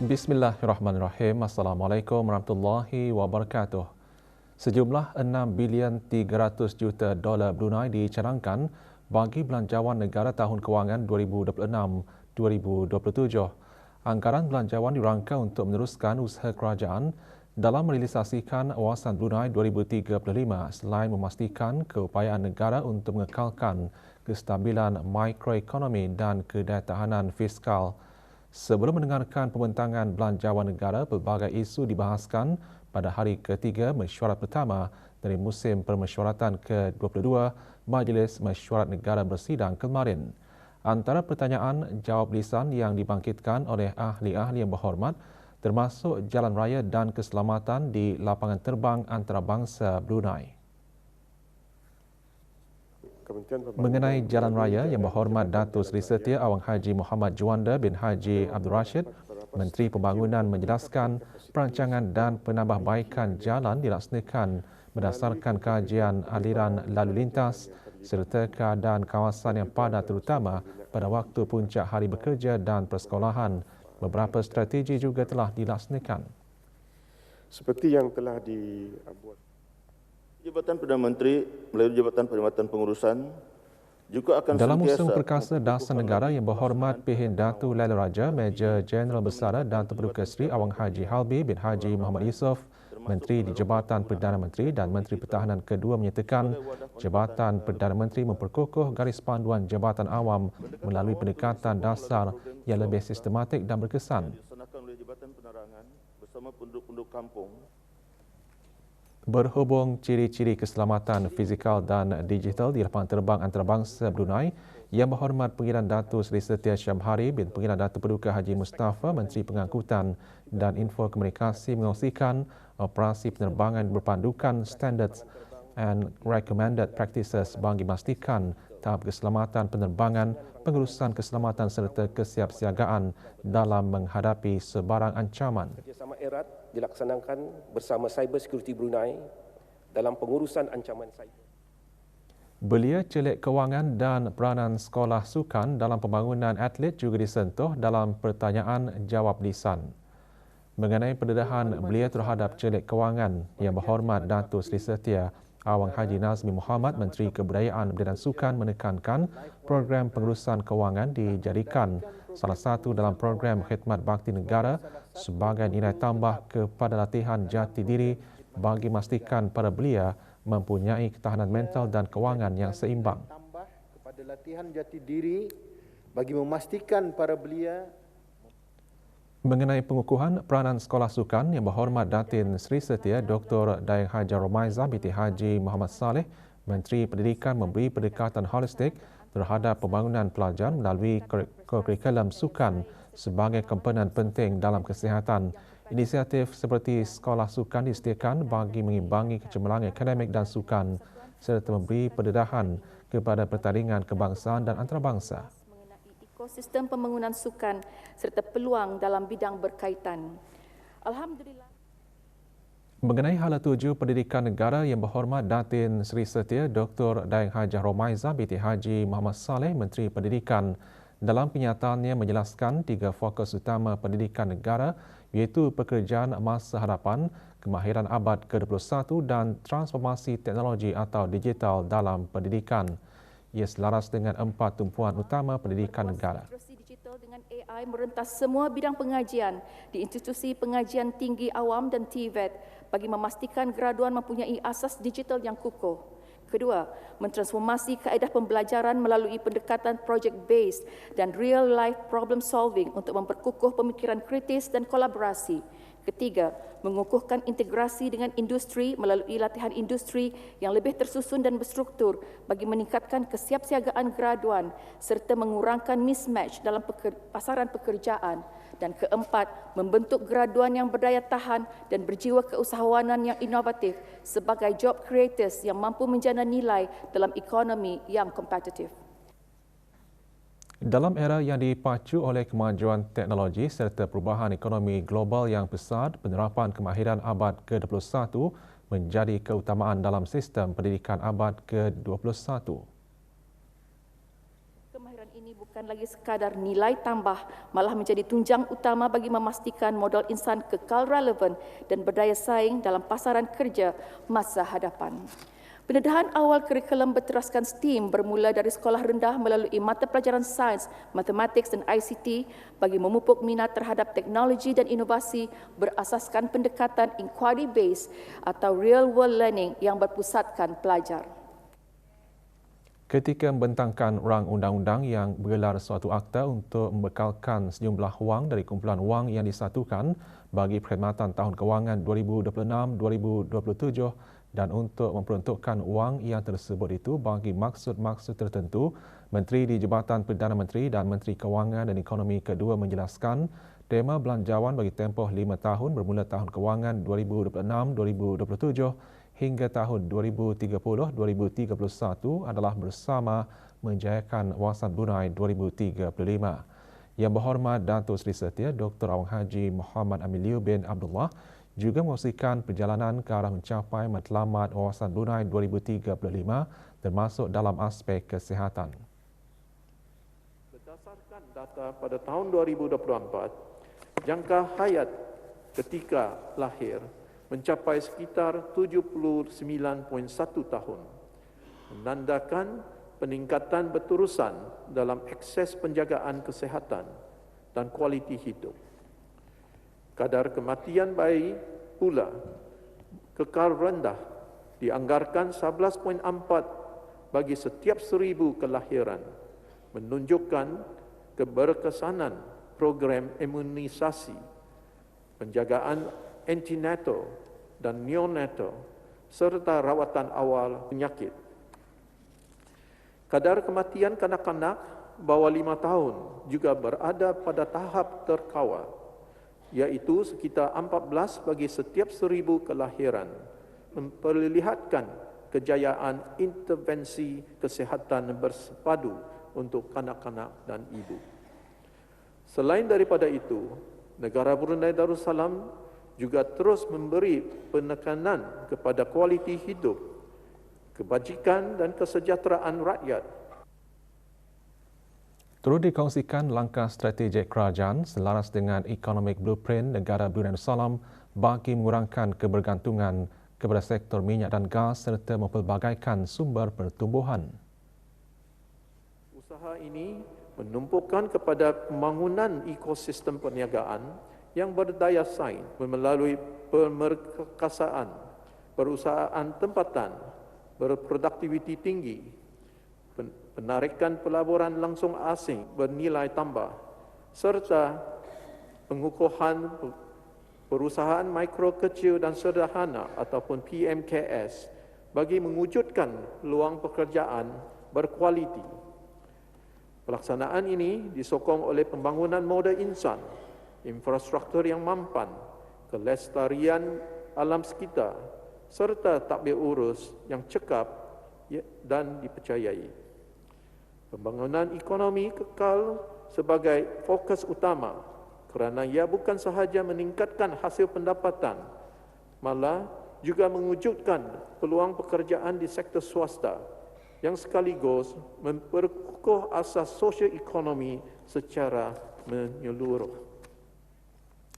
Bismillahirrahmanirrahim. Assalamualaikum warahmatullahi wabarakatuh. Sejumlah 6 bilion 300 juta dolar Brunei dicadangkan bagi belanjawan negara tahun kewangan 2026-2027. Anggaran belanjawan dirangka untuk meneruskan usaha kerajaan dalam merealisasikan Awasan Brunei 2035 selain memastikan keupayaan negara untuk mengekalkan kestabilan makroekonomi dan kedayatahanan fiskal. Sebelum mendengarkan pembentangan belanjawan negara, pelbagai isu dibahaskan pada hari ketiga mesyuarat pertama dari musim permesyuaratan ke-22 Majlis Mesyuarat Negara bersidang kemarin. Antara pertanyaan jawab lisan yang dibangkitkan oleh ahli-ahli yang berhormat termasuk jalan raya dan keselamatan di lapangan terbang antarabangsa Brunei. Mengenai jalan raya, Yang Berhormat Datuk Seri Setia Awang Haji Muhammad Juanda bin Haji Abdul Rashid, Menteri Pembangunan menjelaskan perancangan dan penambahbaikan jalan dilaksanakan berdasarkan kajian aliran lalu lintas serta keadaan kawasan yang padat terutama pada waktu puncak hari bekerja dan persekolahan. Beberapa strategi juga telah dilaksanakan. Seperti yang telah dibuat Jabatan Perdana Menteri melalui Jabatan Perkhidmatan Pengurusan juga akan dalam musim perkasa dasar negara Yang Berhormat P.H. Datuk Laila Raja, Major Jeneral Bersara dan Terpeduka Seri Awang Haji Halbi bin Haji Muhammad Yusof, Menteri di Jabatan Perdana Menteri dan Menteri Pertahanan kedua menyatakan Jabatan Perdana Menteri memperkukuh garis panduan Jabatan Awam melalui pendekatan dasar yang lebih sistematik dan berkesan. dilaksanakan oleh Jabatan Penerangan bersama penduduk-penduduk kampung. Berhubung ciri-ciri keselamatan fizikal dan digital di lapangan terbang antarabangsa Brunei, Yang Berhormat Pengiran Datuk Seri Setia Syamhari bin Pengiran Datuk Paduka Haji Mustafa, Menteri Pengangkutan dan Info Komunikasi mengongsikan operasi penerbangan berpandukan Standards and Recommended Practices bagi memastikan tahap keselamatan penerbangan, pengurusan keselamatan serta kesiapsiagaan dalam menghadapi sebarang ancaman. Kerjasama erat dilaksanakan bersama Cyber Security Brunei dalam pengurusan ancaman cyber. Belia celik kewangan dan peranan sekolah sukan dalam pembangunan atlet juga disentuh dalam pertanyaan jawab lisan. Mengenai pendedahan belia terhadap celik kewangan, Yang Berhormat Datuk Seri Setia Awang Haji Nazmi Muhammad, Menteri Kebudayaan dan Sukan menekankan program pengurusan kewangan dijadikan salah satu dalam program khidmat bakti negara sebagai nilai tambah kepada latihan jati diri bagi memastikan para belia mempunyai ketahanan mental dan kewangan yang seimbang. Tambah kepada latihan jati diri bagi memastikan para belia. Mengenai pengukuhan peranan sekolah sukan, Yang Berhormat Datin Seri Setia Dr. Daeng Haji Romaizah binti Haji Muhammad Saleh, Menteri Pendidikan memberi pendekatan holistik terhadap pembangunan pelajar melalui kurikulum sukan sebagai komponen penting dalam kesihatan. Inisiatif seperti sekolah sukan disediakan bagi mengimbangi kecemerlangan akademik dan sukan serta memberi pendedahan kepada pertandingan kebangsaan dan antarabangsa. Ekosistem pembangunan sukan serta peluang dalam bidang berkaitan. Alhamdulillah. Mengenai hala tuju pendidikan negara, Yang Berhormat Datin Seri Setia Dr. Daeng Haji Romaizah binti Haji Muhammad Saleh, Menteri Pendidikan, dalam kenyataannya menjelaskan 3 fokus utama pendidikan negara iaitu pekerjaan masa hadapan, kemahiran abad ke-21 dan transformasi teknologi atau digital dalam pendidikan. Ia selaras dengan 4 tumpuan utama pendidikan negara. Literasi digital dengan AI merentas semua bidang pengajian di institusi pengajian tinggi awam dan TVET bagi memastikan graduan mempunyai asas digital yang kukuh. Kedua, mentransformasi kaedah pembelajaran melalui pendekatan project-based dan real-life problem solving untuk memperkukuh pemikiran kritis dan kolaborasi. Ketiga, mengukuhkan integrasi dengan industri melalui latihan industri yang lebih tersusun dan berstruktur bagi meningkatkan kesiapsiagaan graduan serta mengurangkan mismatch dalam pasaran pekerjaan. Dan keempat, membentuk graduan yang berdaya tahan dan berjiwa keusahawanan yang inovatif sebagai job creators yang mampu menjana nilai dalam ekonomi yang kompetitif. Dalam era yang dipacu oleh kemajuan teknologi serta perubahan ekonomi global yang pesat, penerapan kemahiran abad ke-21 menjadi keutamaan dalam sistem pendidikan abad ke-21. Kemahiran ini bukan bukan lagi sekadar nilai tambah, malah menjadi tunjang utama bagi memastikan modal insan kekal relevan dan berdaya saing dalam pasaran kerja masa hadapan. Pendedahan awal kurikulum berteraskan STEAM bermula dari sekolah rendah melalui mata pelajaran sains, matematik dan ICT bagi memupuk minat terhadap teknologi dan inovasi berasaskan pendekatan inquiry based atau real world learning yang berpusatkan pelajar. Ketika membentangkan rang undang-undang yang bergelar suatu akta untuk membekalkan sejumlah wang dari kumpulan wang yang disatukan bagi perkhidmatan tahun kewangan 2026-2027 dan untuk memperuntukkan wang yang tersebut itu bagi maksud-maksud tertentu, Menteri di Jabatan Perdana Menteri dan Menteri Kewangan dan Ekonomi kedua menjelaskan tema belanjawan bagi tempoh 5 tahun bermula tahun kewangan 2026-2027 hingga tahun 2030-2031 adalah bersama menjayakan Wawasan Brunei 2035. Yang berhormat Datuk Seri Setia Dr. Awang Haji Muhammad Amiliu bin Abdullah juga memastikan perjalanan ke arah mencapai matlamat Wawasan Brunei 2035 termasuk dalam aspek kesihatan. Berdasarkan data pada tahun 2024, jangka hayat ketika lahir mencapai sekitar 79.1 tahun, menandakan peningkatan berterusan dalam akses penjagaan kesihatan dan kualiti hidup. Kadar kematian bayi pula kekal rendah, dianggarkan 11.4 bagi setiap 1,000 kelahiran, menunjukkan keberkesanan program imunisasi, penjagaan antenatal dan neonatal serta rawatan awal penyakit. Kadar kematian kanak-kanak bawah 5 tahun juga berada pada tahap terkawal, iaitu sekitar 14 bagi setiap 1,000 kelahiran, memperlihatkan kejayaan intervensi kesihatan bersepadu untuk kanak-kanak dan ibu. Selain daripada itu, negara Brunei Darussalam juga terus memberi penekanan kepada kualiti hidup, kebajikan dan kesejahteraan rakyat. Turut dikongsikan langkah strategik kerajaan selaras dengan Economic Blueprint negara Brunei Darussalam bagi mengurangkan kebergantungan kepada sektor minyak dan gas serta mempelbagaikan sumber pertumbuhan. Usaha ini menumpukan kepada pembangunan ekosistem perniagaan yang berdaya saing melalui pemerkasaan, perusahaan tempatan, berproduktiviti tinggi, penarikan pelaburan langsung asing bernilai tambah, serta pengukuhan perusahaan mikro kecil dan sederhana ataupun PMKS bagi mewujudkan peluang pekerjaan berkualiti. Pelaksanaan ini disokong oleh pembangunan moda insan, infrastruktur yang mampan, kelestarian alam sekitar, serta tadbir urus yang cekap dan dipercayai. Pembangunan ekonomi kekal sebagai fokus utama kerana ia bukan sahaja meningkatkan hasil pendapatan, malah juga mewujudkan peluang pekerjaan di sektor swasta yang sekaligus memperkukuh asas sosio-ekonomi secara menyeluruh.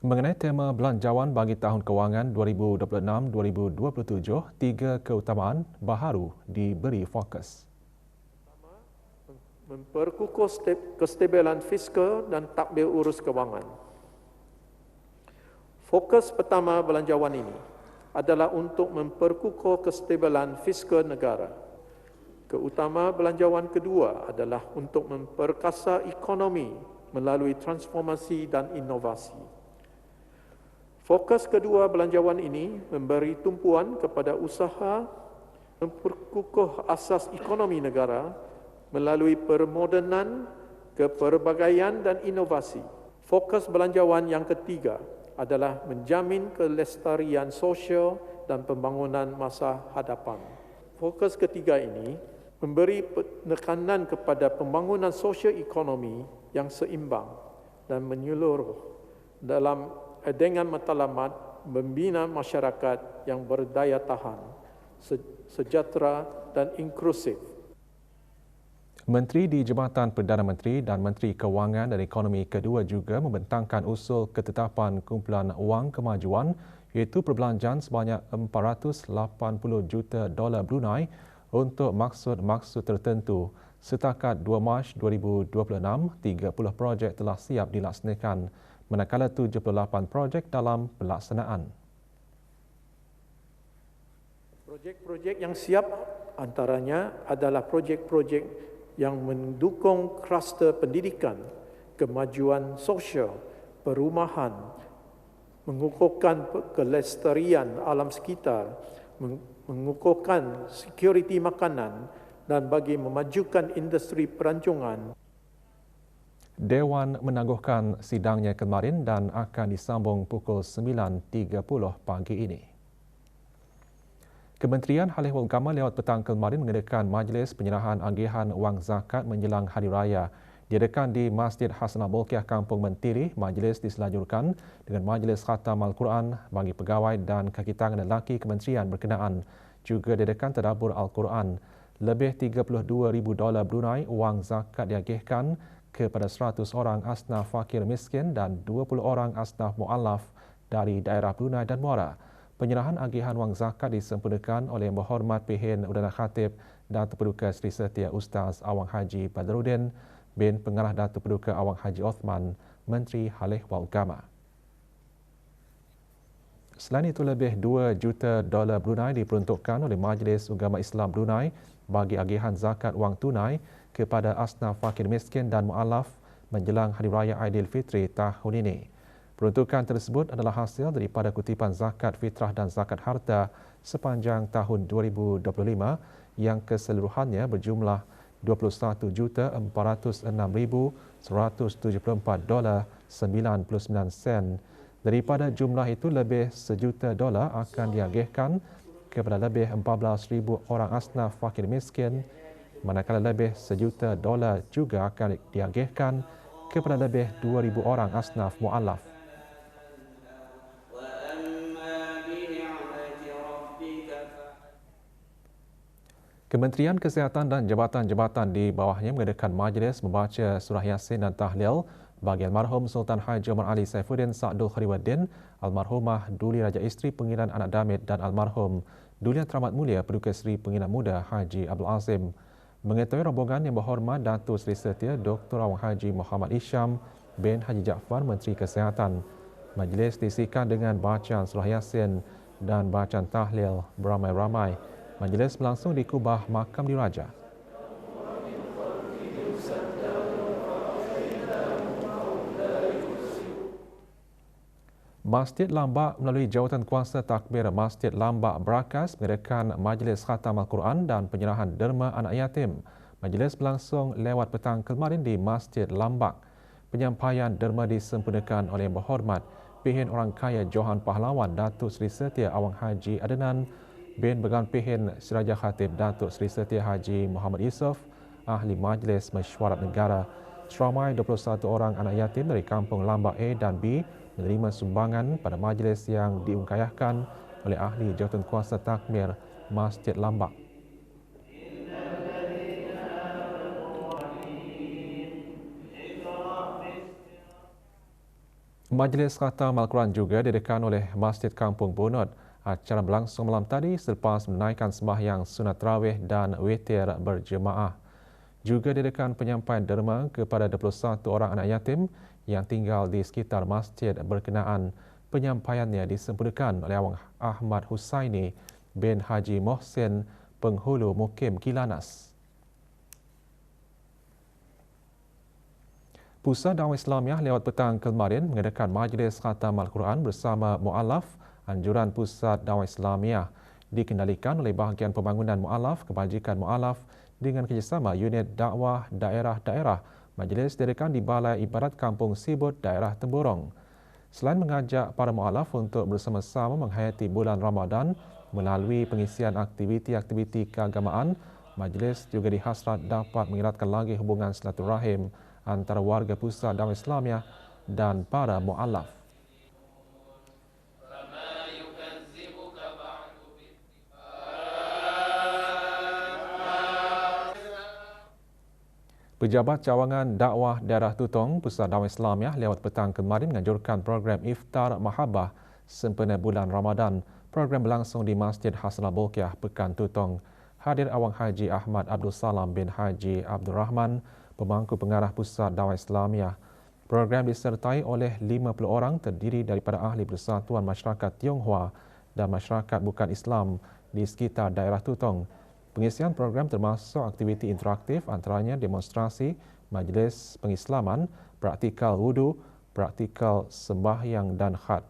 Mengenai tema belanjawan bagi tahun kewangan 2026-2027, 3 keutamaan baharu diberi fokus. Memperkukuh kestabilan fiskal dan tadbir urus kewangan. Fokus pertama belanjawan ini adalah untuk memperkukuh kestabilan fiskal negara. Keutama belanjawan kedua adalah untuk memperkasa ekonomi melalui transformasi dan inovasi. Fokus kedua belanjawan ini memberi tumpuan kepada usaha memperkukuh asas ekonomi negara melalui permodernan, keperbagaian dan inovasi. Fokus belanjawan yang ketiga adalah menjamin kelestarian sosial dan pembangunan masa hadapan. Fokus ketiga ini memberi penekanan kepada pembangunan sosial ekonomi yang seimbang dan menyeluruh dalam dengan matlamat membina masyarakat yang berdaya tahan, sejahtera dan inklusif. Menteri di Jabatan Perdana Menteri dan Menteri Kewangan dan Ekonomi kedua juga membentangkan usul ketetapan kumpulan wang kemajuan iaitu perbelanjaan sebanyak 480 juta dolar Brunei untuk maksud-maksud tertentu. Setakat 2 Mac 2026, 30 projek telah siap dilaksanakan, manakala 78 projek dalam pelaksanaan. Projek-projek yang siap antaranya adalah projek-projek yang mendukung kluster pendidikan, kemajuan sosial, perumahan, mengukuhkan kelestarian alam sekitar, mengukuhkan sekuriti makanan dan bagi memajukan industri perancangan. Dewan menangguhkan sidangnya kemarin dan akan disambung pukul 9.30 pagi ini. Kementerian Halih Agama lewat petang kemarin mengadakan majlis penyerahan anggaran wang zakat menjelang Hari Raya. Diadakan di Masjid Hasanah Bolkiah Kampung Mentiri, majlis diselajurkan dengan majlis khatam Al-Quran bagi pegawai dan kaki tangan lelaki kementerian berkenaan. Juga diadakan tadabbur Al-Quran. Lebih $32,000 Brunei wang zakat diagihkan kepada 100 orang asnaf fakir miskin dan 20 orang asnaf mu'alaf dari daerah Brunei dan Muara. Penyerahan agihan wang zakat disempurnakan oleh Yang Berhormat PH Perdana Khatib Datuk Paduka Seri Setia Ustaz Awang Haji Badruddin bin Pengarah Datuk Paduka Awang Haji Othman, Menteri Halih Agama. Selain itu, lebih $2 juta Brunei diperuntukkan oleh Majlis Ugama Islam Brunei bagi agihan zakat wang tunai kepada asnaf fakir miskin dan mu'alaf menjelang Hari Raya Aidilfitri tahun ini. Peruntukan tersebut adalah hasil daripada kutipan zakat fitrah dan zakat harta sepanjang tahun 2025 yang keseluruhannya berjumlah $21,406,174.99. Daripada jumlah itu, lebih $1 juta akan diagihkan kepada lebih 14,000 orang asnaf fakir miskin, manakala lebih $1 juta juga akan diagihkan kepada lebih 2,000 orang asnaf mu'alaf. Kementerian Kesihatan dan jabatan-jabatan di bawahnya mengadakan majlis membaca surah Yasin dan tahlil bagi almarhum Sultan Haji Omar Ali Saifuddin Sa'dul Khairuddin, almarhumah Duli Raja Isteri Pengiran Anak Damit dan almarhum Duli Yang Teramat Mulia Paduka Seri Pengiran Muda Haji Abdul Azim. Mengetahui rombongan Yang Berhormat Datuk Seri Setia Dr. Awang Haji Muhammad Isham bin Haji Jaafar Menteri Kesihatan. Majlis diisikan dengan bacaan surah Yasin dan bacaan tahlil beramai-ramai. Majlis berlangsung di Kubah Makam Diraja. Masjid Lambak melalui Jawatan Kuasa Takbir Masjid Lambak Berakas mengadakan majlis khatam Al-Quran dan penyerahan derma anak yatim. Majlis berlangsung lewat petang kemarin di Masjid Lambak. Penyampaian derma disempurnakan oleh Yang Berhormat PH Orang Kaya Johan Pahlawan Datuk Seri Setia Awang Haji Adnan bin Began PH Siraja Khatib Datuk Seri Setia Haji Muhammad Yusof, Ahli Majlis Mesyuarat Negara. Seramai 21 orang anak yatim dari kampung Lambak A dan B menerima sumbangan pada majlis yang diungkayahkan oleh Ahli Jawatan Kuasa Takmir Masjid Lambak. Majlis Khatam Al-Quran juga diadakan oleh Masjid Kampung Bonot. Acara berlangsung malam tadi selepas menunaikan sembahyang sunat tarawih dan witir berjemaah. Juga diadakan penyampaian derma kepada 21 orang anak yatim yang tinggal di sekitar masjid berkenaan. Penyampaiannya disempurnakan oleh Awang Ahmad Husaini bin Haji Mohsin, penghulu Mukim Kilanas. Pusat Dakwah Islamiah lewat petang kemarin mengadakan majlis khatam Al-Quran bersama mu'alaf. Anjuran Pusat Dakwah Islamiah dikendalikan oleh Bahagian Pembangunan Mu'alaf Kebajikan Mu'alaf dengan kerjasama unit dakwah daerah-daerah. Majlis diadakan di Balai Ibadat Kampung Sibut, daerah Temburong. Selain mengajak para mu'alaf untuk bersama-sama menghayati bulan Ramadan melalui pengisian aktiviti-aktiviti keagamaan, majlis juga dihasrat dapat mengeratkan lagi hubungan silaturahim antara warga Pusat Dakwah Islamiah dan para mu'alaf. Pejabat Cawangan Dakwah Daerah Tutong, Pusat Dakwah Islamiah lewat petang kemarin menganjurkan program Iftar Mahabbah sempena bulan Ramadan. Program berlangsung di Masjid Hasanul Bolkiah, Pekan Tutong. Hadir Awang Haji Ahmad Abdul Salam bin Haji Abdul Rahman, pemangku pengarah Pusat Dakwah Islamiah. Program disertai oleh 50 orang terdiri daripada ahli Persatuan Masyarakat Tionghoa dan masyarakat bukan Islam di sekitar daerah Tutong. Pengisian program termasuk aktiviti interaktif antaranya demonstrasi, majlis pengislaman, praktikal wudu, praktikal sembahyang dan khat.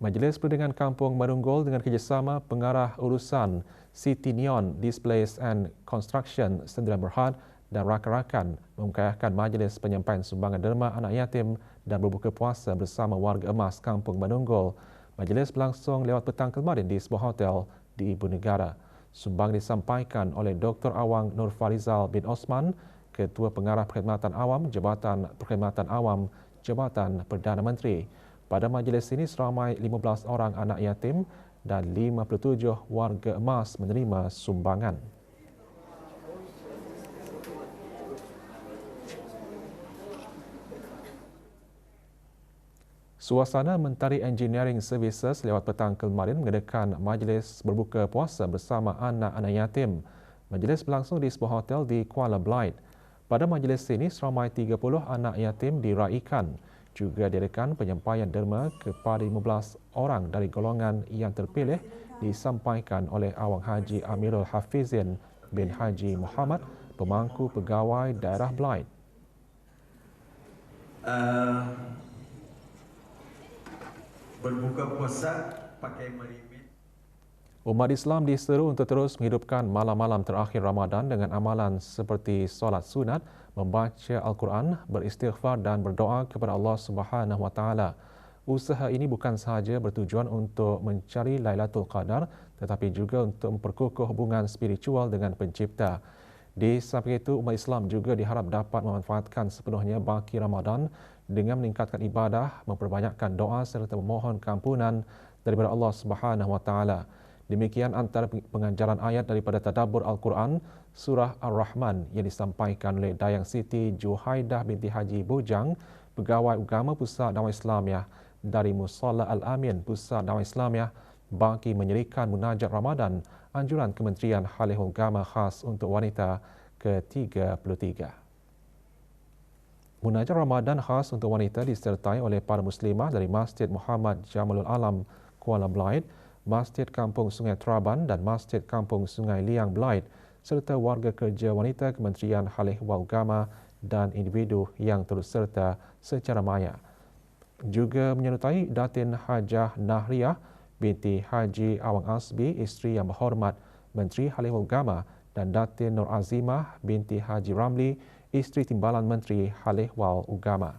Majlis Perundingan Kampung Merunggol dengan kerjasama pengarah urusan City Neon Displays and Construction Sdn Bhd dan rakan-rakan memeriahkan majlis penyampaian sumbangan derma anak yatim dan berbuka puasa bersama warga emas Kampung Merunggol. Majlis berlangsung lewat petang kemarin di sebuah hotel di Ibu Negara. Sumbangan disampaikan oleh Dr. Awang Nur Farizal bin Osman, Ketua Pengarah Perkhidmatan Awam Jabatan Perkhidmatan Awam Jabatan Perdana Menteri. Pada majlis ini seramai 15 orang anak yatim dan 57 warga emas menerima sumbangan. Suasana Mentari Engineering Services lewat petang kemarin mengadakan majlis berbuka puasa bersama anak-anak yatim. Majlis berlangsung di sebuah hotel di Kuala Blight. Pada majlis ini seramai 30 anak yatim diraikan. Juga diadakan penyampaian derma kepada 15 orang dari golongan yang terpilih disampaikan oleh Awang Haji Amirul Hafizin bin Haji Muhammad, pemangku pegawai daerah Blight. Berbuka puasa pakai merimit. Umat Islam diseru untuk terus menghidupkan malam-malam terakhir Ramadan dengan amalan seperti solat sunat, membaca Al-Quran, beristighfar dan berdoa kepada Allah Subhanahu Wa Taala. Usaha ini bukan sahaja bertujuan untuk mencari Lailatul Qadar, tetapi juga untuk memperkukuh hubungan spiritual dengan Pencipta. Di samping itu, umat Islam juga diharap dapat memanfaatkan sepenuhnya baki Ramadan dengan meningkatkan ibadah, memperbanyakkan doa serta memohon keampunan daripada Allah Subhanahu Wa Taala. Demikian antara pengajaran ayat daripada tadabbur Al-Quran Surah Ar-Rahman yang disampaikan oleh Dayang Siti Juhaidah binti Haji Bojang, Pegawai Agama Pusat Dakwah Islamiah dari Musalla Al-Amin Pusat Dakwah Islamiah bagi menyerikan munajat Ramadan anjuran Kementerian Halihul Agama khas untuk wanita ke-33. Munajat Ramadan khas untuk wanita disertai oleh para muslimah dari Masjid Muhammad Jamalul Alam Kuala Blight, Masjid Kampung Sungai Traban dan Masjid Kampung Sungai Liang Blight serta warga kerja wanita Kementerian Halihul Agama dan individu yang turut serta secara maya. Juga menyertai Datin Hajah Nahriah binti Haji Awang Asbi, isteri yang berhormat Menteri Halihul Agama, dan Datin Nur Azimah binti Haji Ramli, isteri Timbalan Menteri Halihul Agama.